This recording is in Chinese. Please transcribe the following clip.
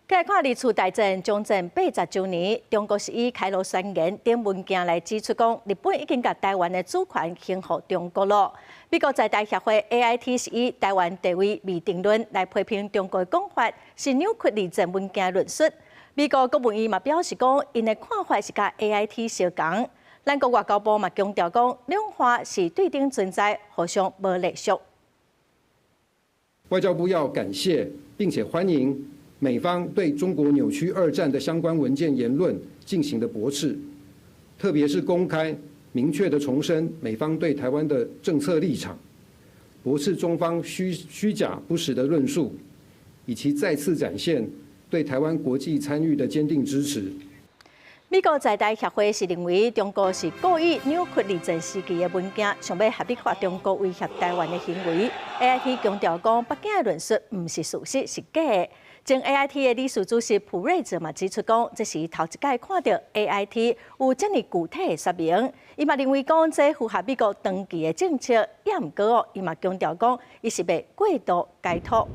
该看历次大战将近80周年，中国是以开罗宣言等文件来指出讲，日本已经把台湾的主权还给中国了。美国在台协会 AIT 是以台湾地位未定论来批评中国的讲法，是扭曲二战文件论述。美国国务院嘛表示讲，因的看法是甲 AIT 相同。咱国外交部嘛强调讲，两方是对等存在，互相无隶属。外交部要感谢并且欢迎美方对中国扭曲二战的相关文件言论进行的驳斥，特别是公开明确地重申美方对台湾的政策立场，驳斥中方虚假不实的论述，以及再次展现对台湾国际参与的坚定支持。美国在台协会是认为中国是故意扭曲二战时期的文件，想要合理化中国威胁台湾的行为。AIT 强调讲，北京的论述不是事实，是假的。前 AIT 的理事主席普瑞泽嘛指出讲，这是头一届看到 AIT 有这么具体的说明。伊嘛认为讲，这符合美国长期的政策，也毋过伊嘛强调讲，伊是被过度解读。